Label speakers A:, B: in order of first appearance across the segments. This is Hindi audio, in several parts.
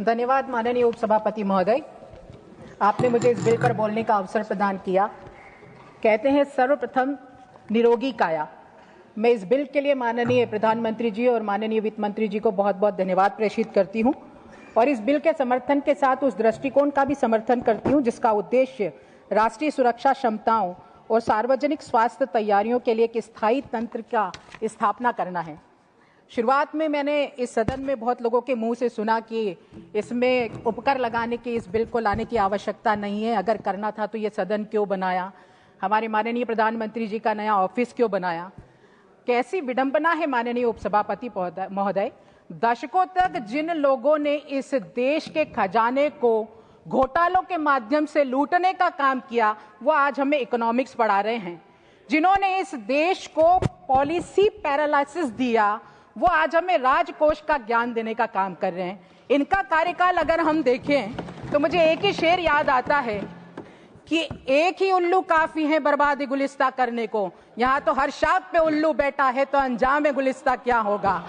A: धन्यवाद माननीय उपसभापति महोदय, आपने मुझे इस बिल पर बोलने का अवसर प्रदान किया। कहते हैं सर्वप्रथम निरोगी काया। मैं इस बिल के लिए माननीय प्रधानमंत्री जी और माननीय वित्त मंत्री जी को बहुत बहुत धन्यवाद प्रेषित करती हूं और इस बिल के समर्थन के साथ उस दृष्टिकोण का भी समर्थन करती हूं जिसका उद्देश्य राष्ट्रीय सुरक्षा क्षमताओं और सार्वजनिक स्वास्थ्य तैयारियों के लिए एक स्थायी तंत्र का स्थापना करना है। शुरुआत में मैंने इस सदन में बहुत लोगों के मुंह से सुना कि इसमें उपकर लगाने के इस बिल को लाने की आवश्यकता नहीं है, अगर करना था तो ये सदन क्यों बनाया, हमारे माननीय प्रधानमंत्री जी का नया ऑफिस क्यों बनाया। कैसी विडंबना है माननीय उपसभापति महोदय, दशकों तक जिन लोगों ने इस देश के खजाने को घोटालों के माध्यम से लूटने का काम किया वो आज हमें इकोनॉमिक्स पढ़ा रहे हैं। जिन्होंने इस देश को पॉलिसी पैरालिसिस दिया वो आज हमें राजकोष का ज्ञान देने का काम कर रहे हैं। इनका कार्यकाल अगर हम देखें तो मुझे एक ही शेर याद आता है कि एक ही उल्लू काफी है बर्बादी गुलिस्ता करने को, यहाँ तो हर शाख पे उल्लू बैठा है तो अंजाम गुलिस्ता क्या होगा।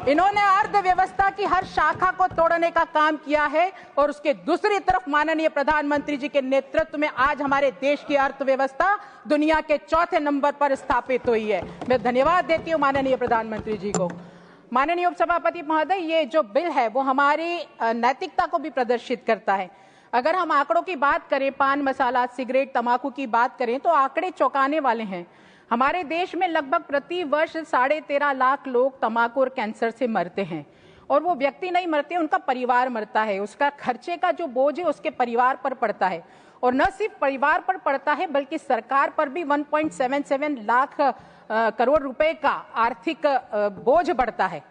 A: इन्होंने अर्थव्यवस्था की हर शाखा को तोड़ने का काम किया है और उसके दूसरी तरफ माननीय प्रधानमंत्री जी के नेतृत्व में आज हमारे देश की अर्थव्यवस्था दुनिया के चौथे नंबर पर स्थापित हुई है। मैं धन्यवाद देती हूँ माननीय प्रधानमंत्री जी को। माननीय उपसभापति महोदय, ये जो बिल है वो हमारी नैतिकता को भी प्रदर्शित करता है। अगर हम आंकड़ों की बात करें, पान मसाला, सिगरेट, तंबाकू की बात करें तो आंकड़े चौंकाने वाले हैं। हमारे देश में लगभग प्रति वर्ष 13.5 लाख लोग तंबाकू और कैंसर से मरते हैं और वो व्यक्ति नहीं मरते, उनका परिवार मरता है। उसका खर्चे का जो बोझ है उसके परिवार पर पड़ता है और न सिर्फ परिवार पर पड़ता है बल्कि सरकार पर भी 1.77 लाख करोड़ रुपए का आर्थिक बोझ बढ़ता है।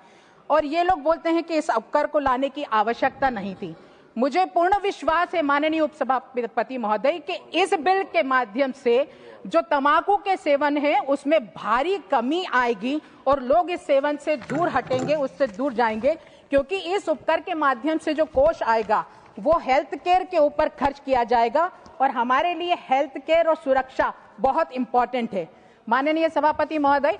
A: और ये लोग बोलते हैं कि इस उपकर को लाने की आवश्यकता नहीं थी। मुझे पूर्ण विश्वास है माननीय उपसभापति महोदय कि इस बिल के माध्यम से जो तंबाकू के सेवन है उसमें भारी कमी आएगी और लोग इस सेवन से दूर हटेंगे, उससे दूर जाएंगे, क्योंकि इस उपकर के माध्यम से जो कोष आएगा वो हेल्थ केयर के ऊपर खर्च किया जाएगा और हमारे लिए हेल्थ केयर और सुरक्षा बहुत इंपॉर्टेंट है। माननीय सभापति महोदय,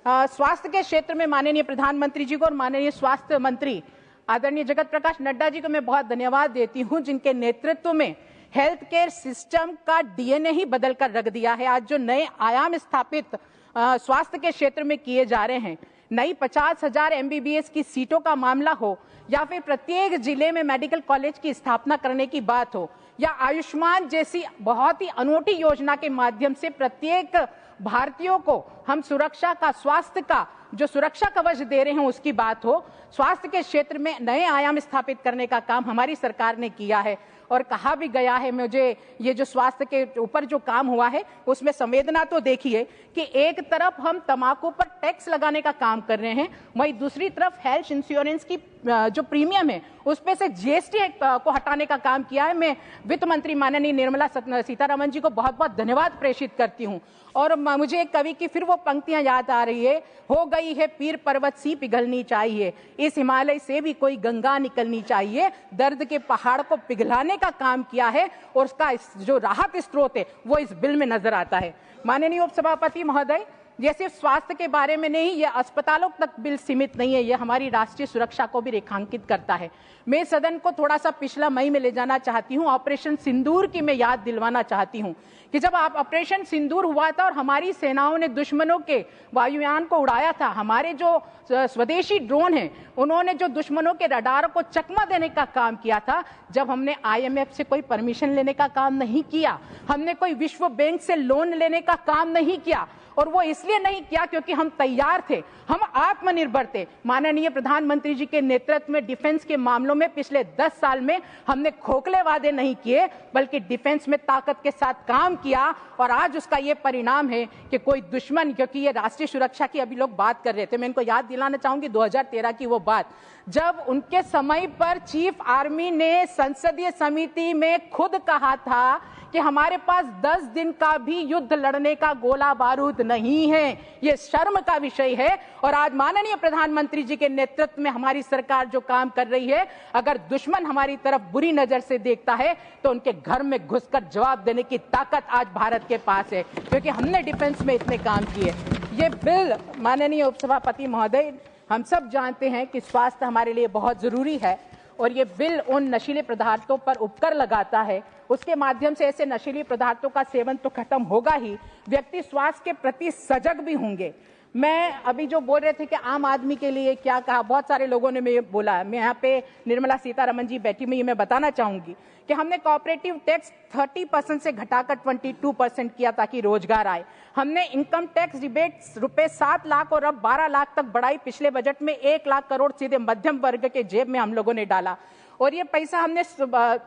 A: स्वास्थ्य के क्षेत्र में माननीय प्रधानमंत्री जी को और माननीय स्वास्थ्य मंत्री आदरणीय जगत प्रकाश नड्डा जी को मैं बहुत धन्यवाद देती हूं, जिनके नेतृत्व में हेल्थ केयर सिस्टम का डीएनए ही बदल कर रख दिया है। आज जो नए आयाम स्थापित स्वास्थ्य के क्षेत्र में किए जा रहे हैं, नई 50,000 MBBS की सीटों का मामला हो या फिर प्रत्येक जिले में मेडिकल कॉलेज की स्थापना करने की बात हो या आयुष्मान जैसी बहुत ही अनूठी योजना के माध्यम से प्रत्येक भारतीयों को हम सुरक्षा का, स्वास्थ्य का जो सुरक्षा कवच दे रहे हैं उसकी बात हो, स्वास्थ्य के क्षेत्र में नए आयाम स्थापित करने का काम हमारी सरकार ने किया है। और कहा भी गया है, मुझे ये जो स्वास्थ्य के ऊपर जो काम हुआ है उसमें संवेदना तो देखिए कि एक तरफ हम तंबाकू पर टैक्स लगाने का काम कर रहे हैं, वहीं दूसरी तरफ हेल्थ इंश्योरेंस की जो प्रीमियम है उस पे से GST को हटाने का काम किया है। मैं वित्त मंत्री माननीय निर्मला सीतारमण जी को बहुत बहुत धन्यवाद प्रेषित करती हूँ। और मुझे एक कवि की फिर वो पंक्तियां याद आ रही है, हो गई है पीर पर्वत सी पिघलनी चाहिए, इस हिमालय से भी कोई गंगा निकलनी चाहिए। दर्द के पहाड़ को पिघलाने का काम किया है और उसका जो राहत स्रोत है वो इस बिल में नजर आता है। माननीय उपसभापति महोदय, ये सिर्फ स्वास्थ्य के बारे में नहीं, ये अस्पतालों तक बिल सीमित नहीं है, ये हमारी राष्ट्रीय सुरक्षा को भी रेखांकित करता है। मैं सदन को थोड़ा सा पिछला मई में ले जाना चाहती हूँ। ऑपरेशन सिंदूर की मैं याद दिलवाना चाहती हूँ कि जब ऑपरेशन सिंदूर हुआ था और हमारी सेनाओं ने दुश्मनों के वायुयान को उड़ाया था, हमारे जो स्वदेशी ड्रोन हैं उन्होंने जो दुश्मनों के रडार को चकमा देने का काम किया था, जब हमने IMF से कोई परमिशन लेने का काम नहीं किया, हमने कोई विश्व बैंक से लोन लेने का काम नहीं किया, और वो इसलिए नहीं किया क्योंकि हम तैयार थे, हम आत्मनिर्भर थे। माननीय प्रधानमंत्री जी के नेतृत्व में डिफेंस के मामलों में पिछले 10 साल में हमने खोखले वादे नहीं किए बल्कि डिफेंस में ताकत के साथ काम किया और आज उसका ये परिणाम है कि कोई दुश्मन, क्योंकि ये राष्ट्रीय सुरक्षा की अभी लोग बात कर रहे थे, मैं इनको याद दिलाना चाहूंगी 2013 की वो बात, जब उनके समय पर चीफ आर्मी ने संसदीय समिति में खुद कहा था कि हमारे पास 10 दिन का भी युद्ध लड़ने का गोला बारूद नहीं है। ये शर्म का विषय है। और आज माननीय प्रधानमंत्री जी के नेतृत्व में हमारी सरकार जो काम कर रही है, अगर दुश्मन हमारी तरफ बुरी नजर से देखता है तो उनके घर में घुसकर जवाब देने की ताकत आज भारत के पास है, क्योंकि हमने डिफेंस में इतने काम किए। ये बिल माननीय उपसभापति महोदय, हम सब जानते हैं कि स्वास्थ्य हमारे लिए बहुत जरूरी है और ये बिल उन नशीले पदार्थों पर उपकर लगाता है, उसके माध्यम से ऐसे नशीले पदार्थों का सेवन तो खत्म होगा ही, व्यक्ति स्वास्थ्य के प्रति सजग भी होंगे। मैं अभी जो बोल रहे थे कि आम आदमी के लिए क्या कहा, बहुत सारे लोगों ने मैं बोला, मैं यहाँ पे निर्मला सीतारमण जी बैठी हुई, मैं बताना चाहूंगी कि हमने कॉर्पोरेटिव टैक्स 30% से घटाकर 22% किया ताकि रोजगार आए। हमने इनकम टैक्स रिबेट रुपए 7 लाख और अब 12 लाख तक बढ़ाई। पिछले बजट में 1 लाख करोड़ सीधे मध्यम वर्ग के जेब में हम लोगों ने डाला और ये पैसा हमने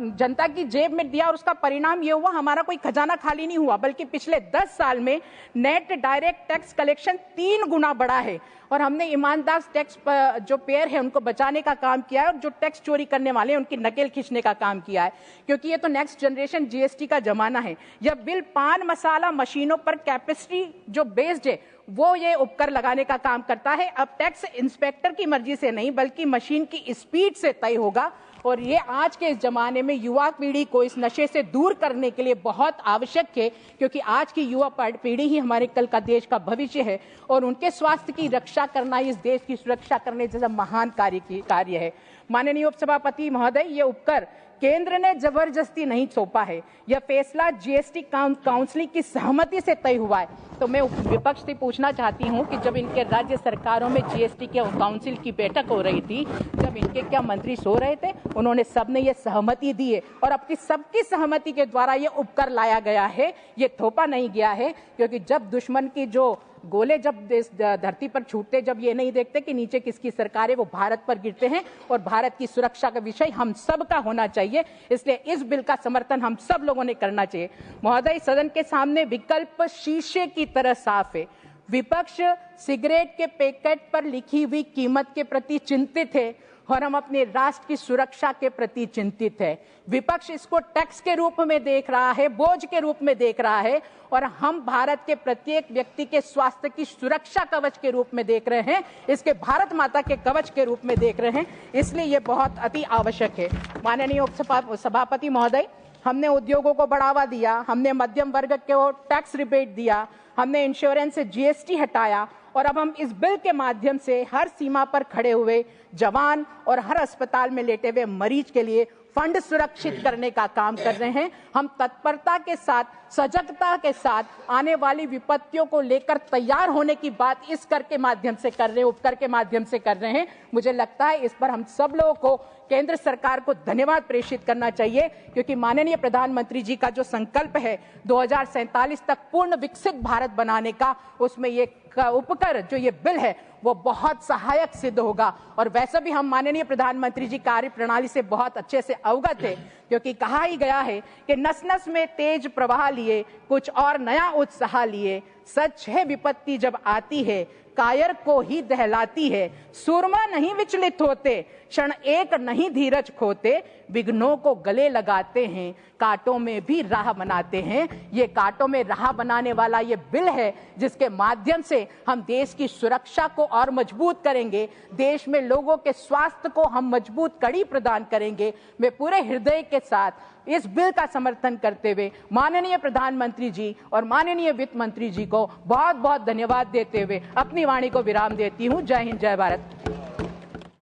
A: जनता की जेब में दिया और उसका परिणाम ये हुआ, हमारा कोई खजाना खाली नहीं हुआ, बल्कि पिछले 10 साल में नेट डायरेक्ट टैक्स कलेक्शन 3 गुना बढ़ा है और हमने ईमानदार टैक्स जो पेयर है उनको बचाने का काम किया है और जो टैक्स चोरी करने वाले हैं उनकी नकेल खींचने का काम किया है, क्योंकि ये तो नेक्स्ट जनरेशन जीएसटी का जमाना है। यह बिल पान मसाला मशीनों पर कैपेसिटी जो बेस्ड है वो ये उपकर लगाने का काम करता है। अब टैक्स इंस्पेक्टर की मर्जी से नहीं बल्कि मशीन की स्पीड से तय होगा और ये आज के इस जमाने में युवा पीढ़ी को इस नशे से दूर करने के लिए बहुत आवश्यक है, क्योंकि आज की युवा पीढ़ी ही हमारे कल का देश का भविष्य है और उनके स्वास्थ्य की रक्षा करना इस देश की सुरक्षा करने जैसा महान कार्य है। माननीय उपसभापति महोदय, ये उपकर केंद्र ने जबरदस्ती नहीं सौंपा है, यह फैसला जीएसटी काउंसिल की सहमति से तय हुआ है। तो मैं विपक्ष से पूछना चाहती हूं कि जब इनके राज्य सरकारों में जीएसटी के काउंसिल की बैठक हो रही थी, जब इनके क्या मंत्री सो रहे थे? उन्होंने सबने ये सहमति दी है और अब की सबकी सहमति के द्वारा ये उपकर लाया गया है, ये थोपा नहीं गया है। क्योंकि जब दुश्मन की जो गोले जब धरती पर छूटते, जब ये नहीं देखते कि नीचे किसकी सरकार है, वो भारत पर गिरते हैं और भारत की सुरक्षा का विषय हम सब का होना चाहिए। इसलिए इस बिल का समर्थन हम सब लोगों ने करना चाहिए। महोदय, सदन के सामने विकल्प शीशे की तरह साफ है। विपक्ष सिगरेट के पैकेट पर लिखी हुई कीमत के प्रति चिंतित है और हम अपने राष्ट्र की सुरक्षा के प्रति चिंतित है। विपक्ष इसको टैक्स के रूप में देख रहा है, बोझ के रूप में देख रहा है और हम भारत के प्रत्येक व्यक्ति के स्वास्थ्य की सुरक्षा कवच के रूप में देख रहे हैं, इसके भारत माता के कवच के रूप में देख रहे हैं। इसलिए ये बहुत अति आवश्यक है। माननीय उपसभापति महोदय, हमने उद्योगों को बढ़ावा दिया, हमने मध्यम वर्ग को टैक्स रिबेट दिया, हमने इंश्योरेंस से जीएसटी हटाया और अब हम इस बिल के माध्यम से हर सीमा पर खड़े हुए जवान और हर अस्पताल में लेटे हुए मरीज के लिए फंड सुरक्षित करने का काम कर रहे हैं। हम तत्परता के साथ, सजगता के साथ आने वाली विपत्तियों को लेकर तैयार होने की बात इस कर के माध्यम से कर रहे हैं, उपकर के माध्यम से कर रहे हैं। मुझे लगता है इस पर हम सब लोगों को केंद्र सरकार को धन्यवाद प्रेषित करना चाहिए, क्योंकि माननीय प्रधानमंत्री जी का जो संकल्प है 2047 तक पूर्ण विकसित भारत बनाने का, उसमें ये उपकर जो ये बिल है वो बहुत सहायक सिद्ध होगा। और वैसे भी हम माननीय प्रधानमंत्री जी कार्य प्रणाली से बहुत अच्छे से अवगत है, क्योंकि कहा ही गया है कि नस नस में तेज प्रवाह लिए, कुछ और नया उत्साह लिए, सच है विपत्ति जब आती है कायर को ही दहलाती है। सूरमा नहीं विचलित होते, क्षण एक नहीं धीरज खोते, विघ्नों को गले लगाते हैं, कांटों में भी राह बनाते हैं। ये कांटों में राह बनाने वाला ये बिल है जिसके माध्यम से हम देश की सुरक्षा को और मजबूत करेंगे, देश में लोगों के स्वास्थ्य को हम मजबूत कड़ी प्रदान करेंगे। मैं पूरे हृदय के साथ इस बिल का समर्थन करते हुए माननीय प्रधानमंत्री जी और माननीय वित्त मंत्री जी को बहुत बहुत धन्यवाद देते हुए अपनी वाणी को विराम देती हूँ। जय हिंद, जय भारत।